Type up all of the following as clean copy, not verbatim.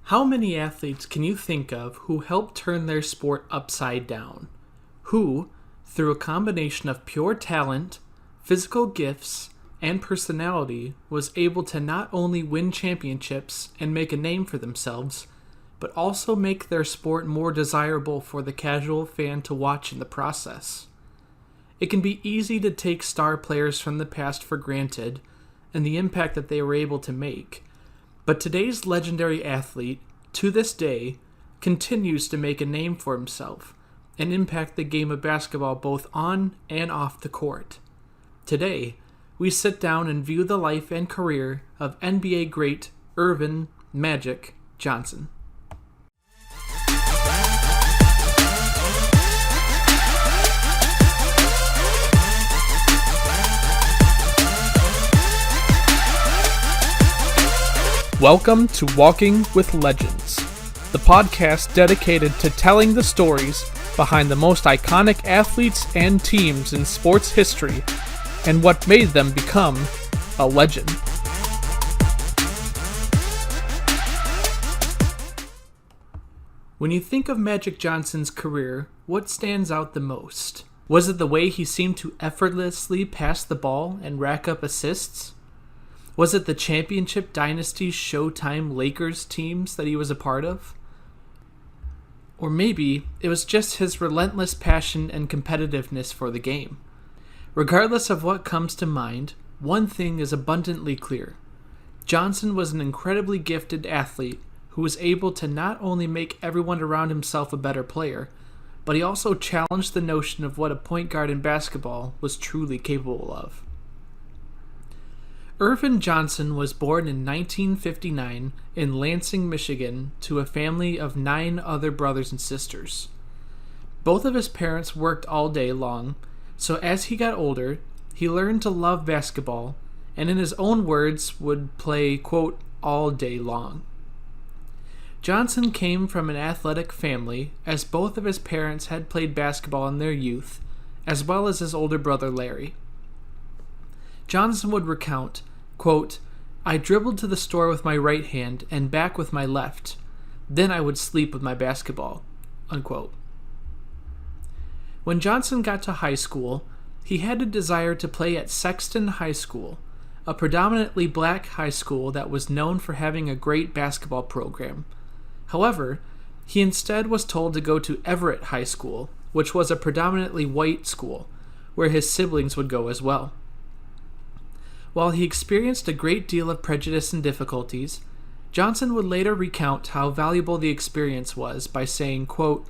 How many athletes can you think of who helped turn their sport upside down? Who, through a combination of pure talent, physical gifts, and personality, was able to not only win championships and make a name for themselves, but also make their sport more desirable for the casual fan to watch in the process? It can be easy to take star players from the past for granted and the impact that they were able to make. But today's legendary athlete, to this day, continues to make a name for himself and impact the game of basketball both on and off the court. Today, we sit down and view the life and career of NBA great Earvin "Magic" Johnson. Welcome to Walking with Legends, the podcast dedicated to telling the stories behind the most iconic athletes and teams in sports history and what made them become a legend. When you think of Magic Johnson's career, what stands out the most? Was it the way he seemed to effortlessly pass the ball and rack up assists? Was it the championship dynasty Showtime Lakers teams that he was a part of? Or maybe it was just his relentless passion and competitiveness for the game. Regardless of what comes to mind, one thing is abundantly clear. Johnson was an incredibly gifted athlete who was able to not only make everyone around himself a better player, but he also challenged the notion of what a point guard in basketball was truly capable of. Earvin Johnson was born in 1959 in Lansing, Michigan, to a family of 9 other brothers and sisters. Both of his parents worked all day long, so as he got older, he learned to love basketball, and in his own words would play, quote, all day long. Johnson came from an athletic family, as both of his parents had played basketball in their youth, as well as his older brother Larry. Johnson would recount, quote, I dribbled to the store with my right hand and back with my left. Then I would sleep with my basketball, unquote. When Johnson got to high school, he had a desire to play at Sexton High School, a predominantly black high school that was known for having a great basketball program. However, he instead was told to go to Everett High School, which was a predominantly white school, where his siblings would go as well. While he experienced a great deal of prejudice and difficulties, Johnson would later recount how valuable the experience was by saying, quote,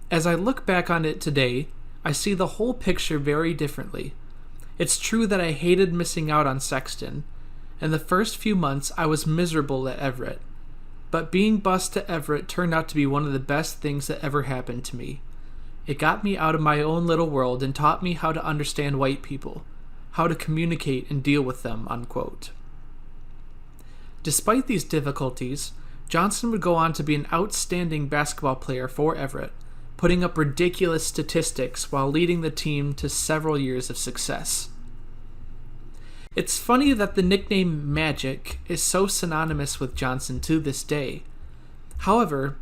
as I look back on it today, I see the whole picture very differently. It's true that I hated missing out on Sexton, and the first few months I was miserable at Everett. But being bused to Everett turned out to be one of the best things that ever happened to me. It got me out of my own little world and taught me how to understand white people, how to communicate and deal with them, unquote. Despite these difficulties, Johnson would go on to be an outstanding basketball player for Everett, putting up ridiculous statistics while leading the team to several years of success. It's funny that the nickname Magic is so synonymous with Johnson to this day. However,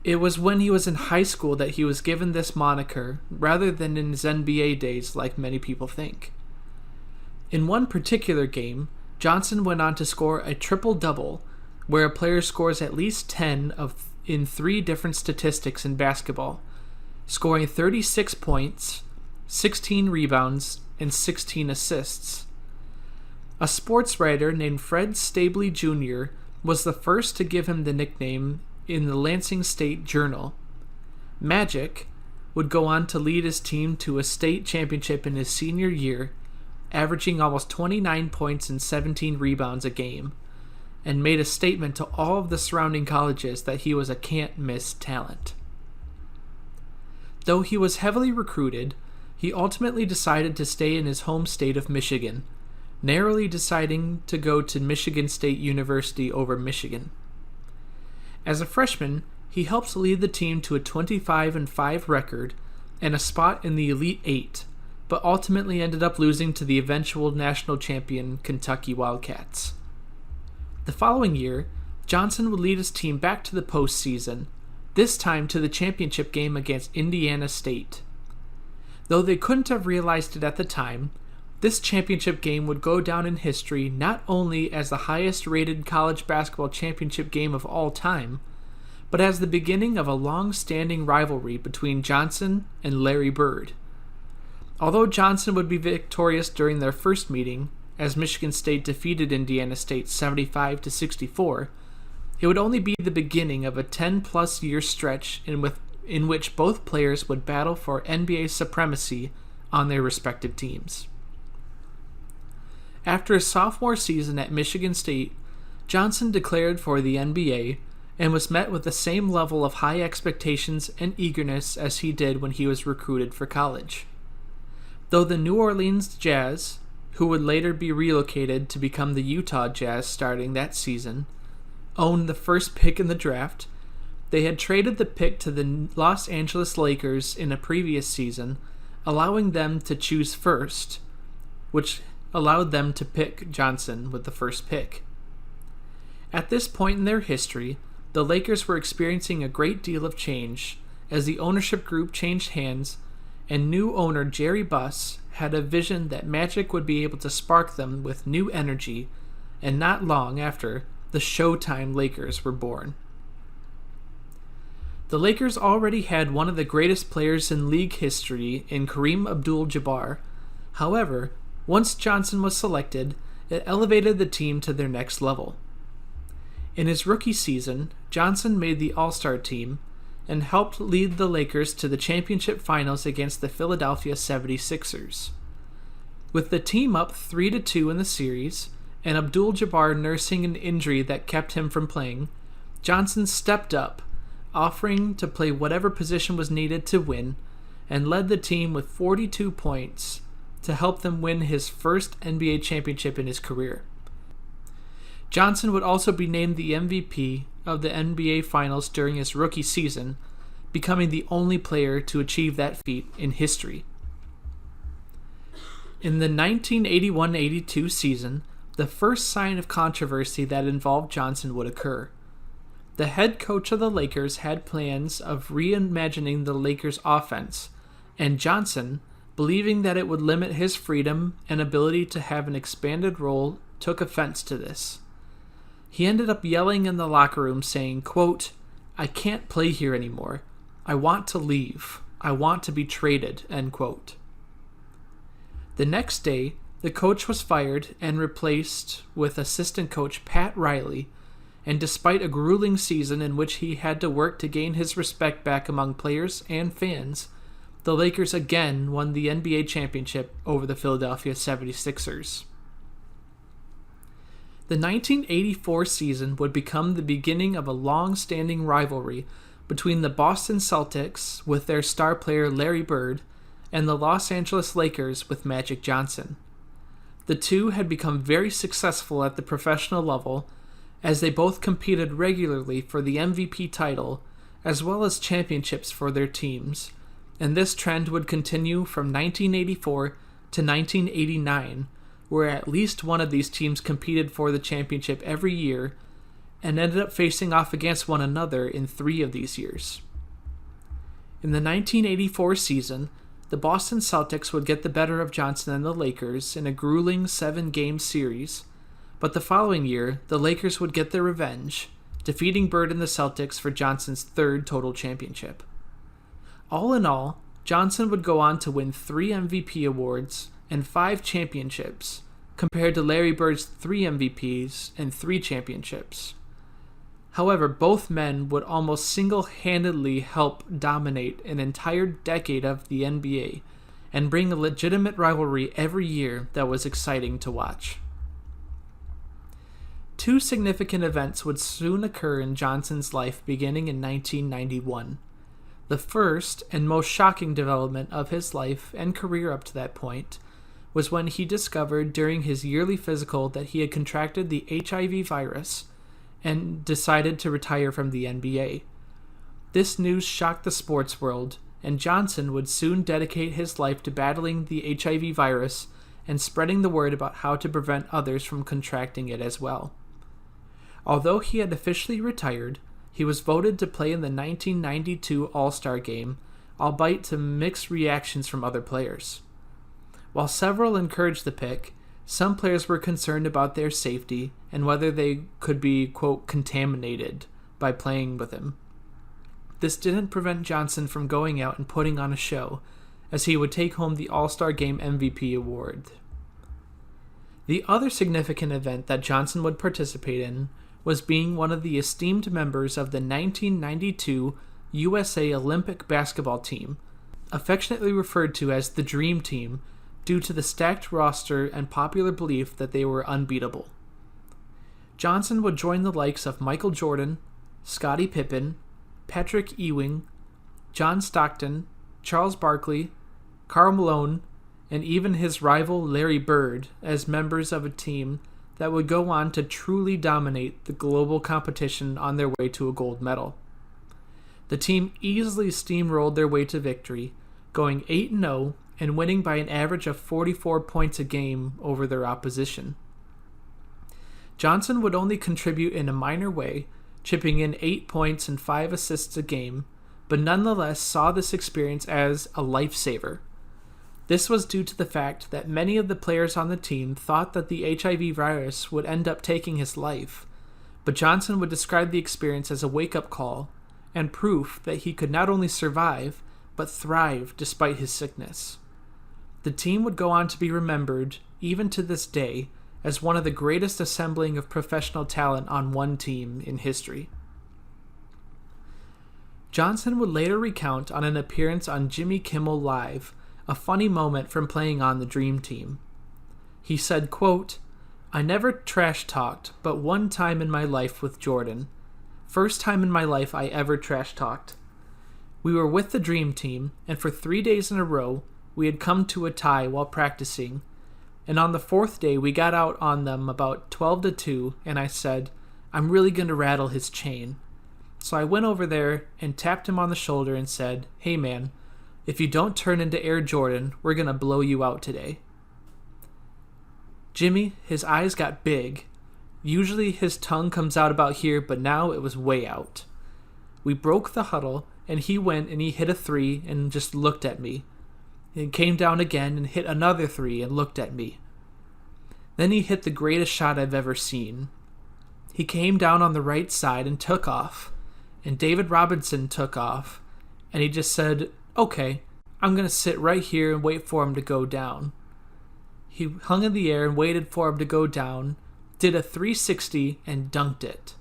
it was when he was in high school that he was given this moniker rather than in his NBA days like many people think. In one particular game, Johnson went on to score a triple-double, where a player scores at least 10 in 3 different statistics in basketball, scoring 36 points, 16 rebounds, and 16 assists. A sports writer named Fred Stabley Jr. was the first to give him the nickname in the Lansing State Journal. Magic would go on to lead his team to a state championship in his senior year, averaging almost 29 points and 17 rebounds a game, and made a statement to all of the surrounding colleges that he was a can't-miss talent. Though he was heavily recruited, he ultimately decided to stay in his home state of Michigan, narrowly deciding to go to Michigan State University over Michigan. As a freshman, he helped lead the team to a 25-5 record and a spot in the Elite Eight, but ultimately ended up losing to the eventual national champion Kentucky Wildcats. The following year, Johnson would lead his team back to the postseason, this time to the championship game against Indiana State. Though they couldn't have realized it at the time, this championship game would go down in history not only as the highest-rated college basketball championship game of all time, but as the beginning of a long-standing rivalry between Johnson and Larry Bird. Although Johnson would be victorious during their first meeting, as Michigan State defeated Indiana State 75-64, it would only be the beginning of a 10-plus year stretch in which both players would battle for NBA supremacy on their respective teams. After his sophomore season at Michigan State, Johnson declared for the NBA and was met with the same level of high expectations and eagerness as he did when he was recruited for college. Though the New Orleans Jazz, who would later be relocated to become the Utah Jazz starting that season, owned the first pick in the draft, they had traded the pick to the Los Angeles Lakers in a previous season, allowing them to choose first, which allowed them to pick Johnson with the first pick. At this point in their history, the Lakers were experiencing a great deal of change as the ownership group changed hands, and new owner Jerry Buss had a vision that Magic would be able to spark them with new energy, and not long after, the Showtime Lakers were born. The Lakers already had one of the greatest players in league history in Kareem Abdul-Jabbar. However, once Johnson was selected, it elevated the team to their next level. In his rookie season, Johnson made the All-Star team and helped lead the Lakers to the championship finals against the Philadelphia 76ers. With the team up 3-2 in the series, and Abdul-Jabbar nursing an injury that kept him from playing, Johnson stepped up, offering to play whatever position was needed to win, and led the team with 42 points to help them win his first NBA championship in his career. Johnson would also be named the MVP of the NBA Finals during his rookie season, becoming the only player to achieve that feat in history. In the 1981-82 season, the first sign of controversy that involved Johnson would occur. The head coach of the Lakers had plans of reimagining the Lakers' offense, and Johnson, believing that it would limit his freedom and ability to have an expanded role, took offense to this. He ended up yelling in the locker room saying, quote, "I can't play here anymore. I want to leave. I want to be traded," end quote. The next day, the coach was fired and replaced with assistant coach Pat Riley, and despite a grueling season in which he had to work to gain his respect back among players and fans, the Lakers again won the NBA championship over the Philadelphia 76ers. The 1984 season would become the beginning of a long-standing rivalry between the Boston Celtics with their star player Larry Bird and the Los Angeles Lakers with Magic Johnson. The two had become very successful at the professional level as they both competed regularly for the MVP title as well as championships for their teams, and this trend would continue from 1984 to 1989, where at least one of these teams competed for the championship every year and ended up facing off against one another in 3 of these years. In the 1984 season, the Boston Celtics would get the better of Johnson and the Lakers in a grueling 7-game series, but the following year, the Lakers would get their revenge, defeating Bird and the Celtics for Johnson's 3rd total championship. All in all, Johnson would go on to win 3 MVP awards and 5 championships, compared to Larry Bird's 3 MVPs and 3 championships. However, both men would almost single-handedly help dominate an entire decade of the NBA and bring a legitimate rivalry every year that was exciting to watch. 2 significant events would soon occur in Johnson's life beginning in 1991. The first and most shocking development of his life and career up to that point was when he discovered during his yearly physical that he had contracted the HIV virus and decided to retire from the NBA. This news shocked the sports world, and Johnson would soon dedicate his life to battling the HIV virus and spreading the word about how to prevent others from contracting it as well. Although he had officially retired, he was voted to play in the 1992 All-Star game, albeit to mixed reactions from other players. While several encouraged the pick, some players were concerned about their safety and whether they could be, quote, contaminated by playing with him. This didn't prevent Johnson from going out and putting on a show, as he would take home the All-Star Game MVP award. The other significant event that Johnson would participate in was being one of the esteemed members of the 1992 USA Olympic basketball team, affectionately referred to as the Dream Team, due to the stacked roster and popular belief that they were unbeatable. Johnson would join the likes of Michael Jordan, Scottie Pippen, Patrick Ewing, John Stockton, Charles Barkley, Karl Malone, and even his rival Larry Bird as members of a team that would go on to truly dominate the global competition on their way to a gold medal. The team easily steamrolled their way to victory, going 8-0 and winning by an average of 44 points a game over their opposition. Johnson would only contribute in a minor way, chipping in 8 points and 5 assists a game, but nonetheless saw this experience as a lifesaver. This was due to the fact that many of the players on the team thought that the HIV virus would end up taking his life, but Johnson would describe the experience as a wake-up call and proof that he could not only survive, but thrive despite his sickness. The team would go on to be remembered, even to this day, as one of the greatest assembling of professional talent on one team in history. Johnson would later recount on an appearance on Jimmy Kimmel Live a funny moment from playing on the Dream Team. He said, quote, "I never trash-talked, but one time in my life with Jordan. First time in my life I ever trash-talked. We were with the Dream Team, and for 3 days in a row, we had come to a tie while practicing, and on the 4th day we got out on them about 12-2, and I said, I'm really going to rattle his chain. So I went over there and tapped him on the shoulder and said, hey man, if you don't turn into Air Jordan, we're going to blow you out today." Jimmy, his eyes got big. Usually his tongue comes out about here, but now it was way out. We broke the huddle, and he went and he hit a 3 and just looked at me. And came down again and hit another 3 and looked at me. Then he hit the greatest shot I've ever seen. He came down on the right side and took off. And David Robinson took off. And he just said, okay, I'm going to sit right here and wait for him to go down. He hung in the air and waited for him to go down, did a 360 and dunked it.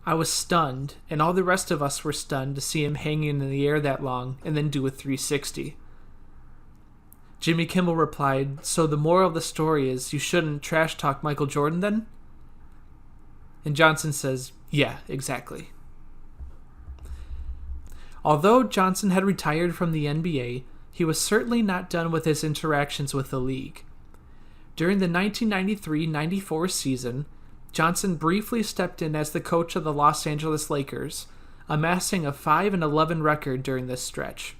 I was stunned, and all the rest of us were stunned to see him hanging in the air that long and then do a 360. Jimmy Kimmel replied, so the moral of the story is you shouldn't trash talk Michael Jordan then? And Johnson says, yeah, exactly. Although Johnson had retired from the NBA, he was certainly not done with his interactions with the league. During the 1993-94 season, Johnson briefly stepped in as the coach of the Los Angeles Lakers, amassing a 5-11 record during this stretch.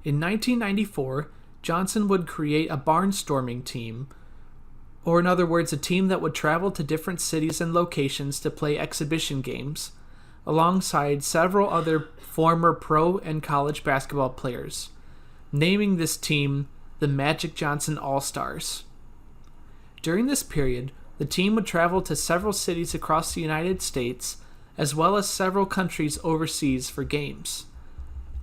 In 1994, Johnson would create a barnstorming team, or in other words, a team that would travel to different cities and locations to play exhibition games, alongside several other former pro and college basketball players, naming this team the Magic Johnson AllStars. During this period, the team would travel to several cities across the United States, as well as several countries overseas for games.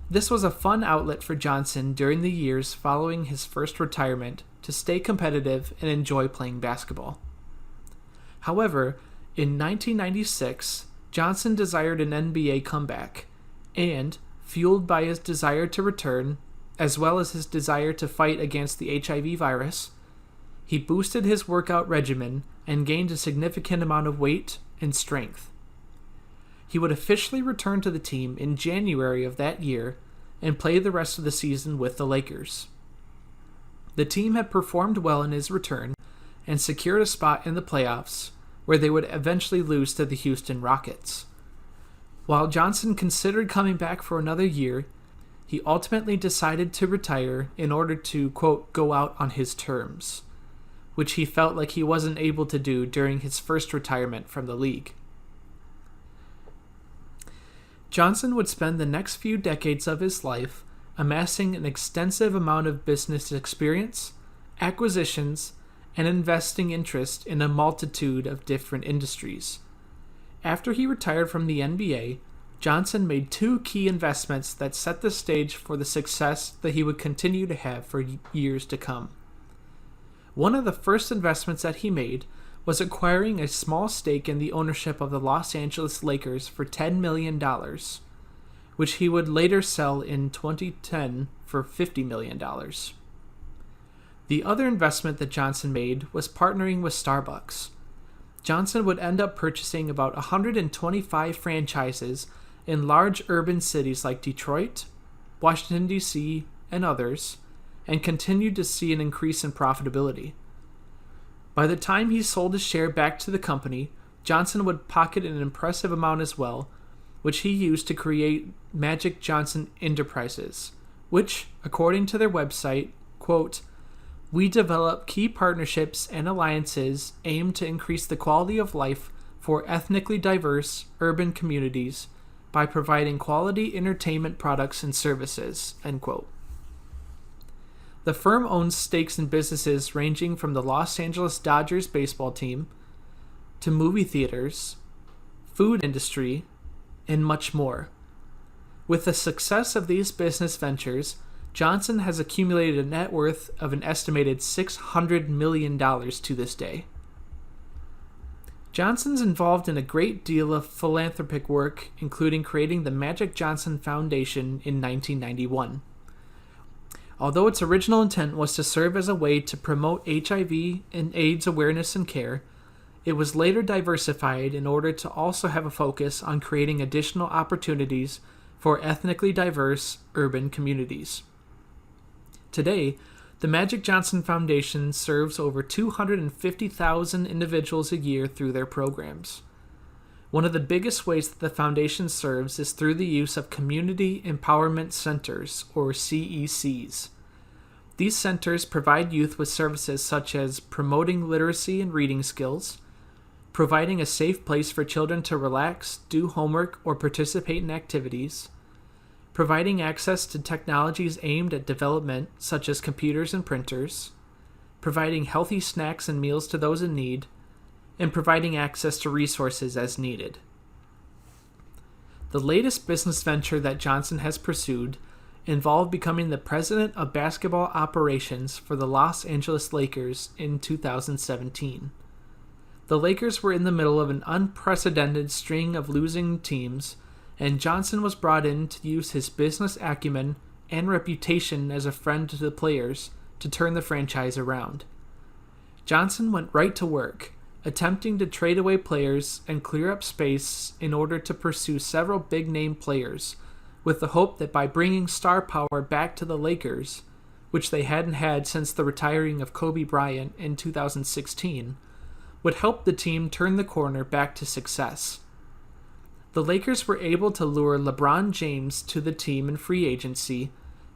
This was a fun outlet for Johnson during the years following his first retirement to stay competitive and enjoy playing basketball. However, in 1996, Johnson desired an NBA comeback, and, fueled by his desire to return, as well as his desire to fight against the HIV virus, he boosted his workout regimen and gained a significant amount of weight and strength. He would officially return to the team in January of that year and play the rest of the season with the Lakers. The team had performed well in his return and secured a spot in the playoffs, where they would eventually lose to the Houston Rockets. While Johnson considered coming back for another year, he ultimately decided to retire in order to, quote, go out on his terms. which he felt like he wasn't able to do during his first retirement from the league. Johnson would spend the next few decades of his life amassing an extensive amount of business experience, acquisitions, and investing interest in a multitude of different industries. After he retired from the NBA, Johnson made two key investments that set the stage for the success that he would continue to have for years to come. One of the first investments that he made was acquiring a small stake in the ownership of the Los Angeles Lakers for $10 million, which he would later sell in 2010 for $50 million. The other investment that Johnson made was partnering with Starbucks. Johnson would end up purchasing about 125 franchises in large urban cities like Detroit, Washington, D.C., and others, and continued to see an increase in profitability. By the time he sold his share back to the company, Johnson would pocket an impressive amount as well, which he used to create Magic Johnson Enterprises, which, according to their website, quote, "We develop key partnerships and alliances aimed to increase the quality of life for ethnically diverse urban communities by providing quality entertainment products and services," end quote. The firm owns stakes in businesses ranging from the Los Angeles Dodgers baseball team to movie theaters, food industry, and much more. With the success of these business ventures, Johnson has accumulated a net worth of an estimated $600 million to this day. Johnson's involved in a great deal of philanthropic work, including creating the Magic Johnson Foundation in 1991. Although its original intent was to serve as a way to promote HIV and AIDS awareness and care, it was later diversified in order to also have a focus on creating additional opportunities for ethnically diverse urban communities. Today, the Magic Johnson Foundation serves over 250,000 individuals a year through their programs. One of the biggest ways that the foundation serves is through the use of Community Empowerment Centers, or CECs. These centers provide youth with services such as promoting literacy and reading skills, providing a safe place for children to relax, do homework, or participate in activities, providing access to technologies aimed at development such as computers and printers, providing healthy snacks and meals to those in need, and providing access to resources as needed. The latest business venture that Johnson has pursued involved becoming the president of basketball operations for the Los Angeles Lakers in 2017. The Lakers were in the middle of an unprecedented string of losing teams, and Johnson was brought in to use his business acumen and reputation as a friend to the players to turn the franchise around. Johnson went right to work, attempting to trade away players and clear up space in order to pursue several big-name players, with the hope that by bringing star power back to the Lakers, which they hadn't had since the retiring of Kobe Bryant in 2016, would help the team turn the corner back to success. The Lakers were able to lure LeBron James to the team in free agency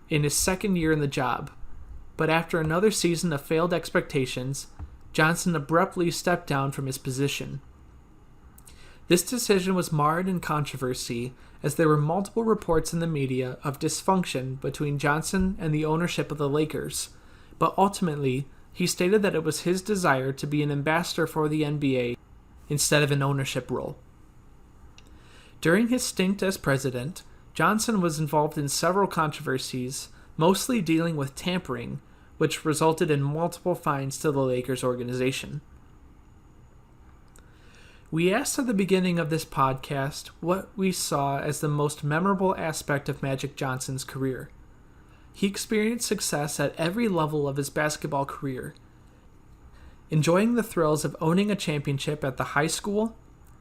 in his second year in the job, but after another season of failed expectations, Johnson abruptly stepped down from his position. This decision was marred in controversy as there were multiple reports in the media of dysfunction between Johnson and the ownership of the Lakers, but ultimately, he stated that it was his desire to be an ambassador for the NBA instead of an ownership role. During his stint as president, Johnson was involved in several controversies, mostly dealing with tampering, which resulted in multiple fines to the Lakers organization. We asked at the beginning of this podcast what we saw as the most memorable aspect of Magic Johnson's career. He experienced success at every level of his basketball career, enjoying the thrills of owning a championship at the high school,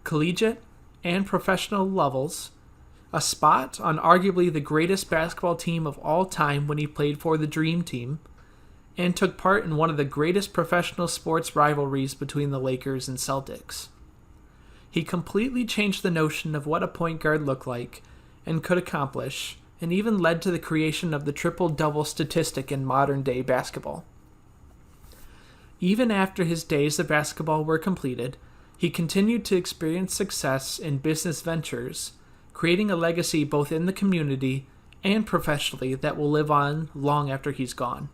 collegiate, and professional levels, a spot on arguably the greatest basketball team of all time when he played for the Dream Team, and took part in one of the greatest professional sports rivalries between the Lakers and Celtics. He completely changed the notion of what a point guard looked like and could accomplish, and even led to the creation of the triple-double statistic in modern-day basketball. Even after his days of basketball were completed, he continued to experience success in business ventures, creating a legacy both in the community and professionally that will live on long after he's gone.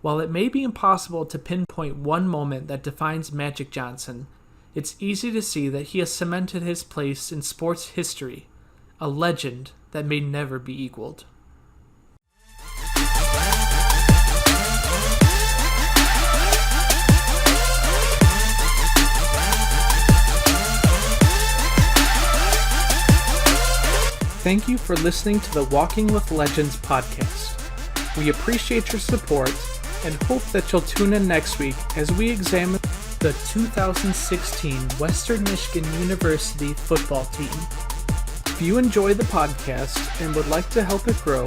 While it may be impossible to pinpoint one moment that defines Magic Johnson, it's easy to see that he has cemented his place in sports history, a legend that may never be equaled. Thank you for listening to the Walking with Legends podcast. We appreciate your support and hope that you'll tune in next week as we examine the 2016 Western Michigan University football team. If you enjoy the podcast and would like to help it grow,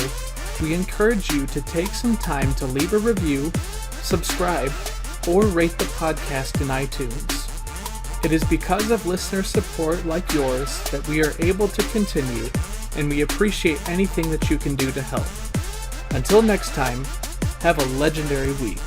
we encourage you to take some time to leave a review, subscribe, or rate the podcast in iTunes. It is because of listener support like yours that we are able to continue, and we appreciate anything that you can do to help. Until next time, have a legendary week.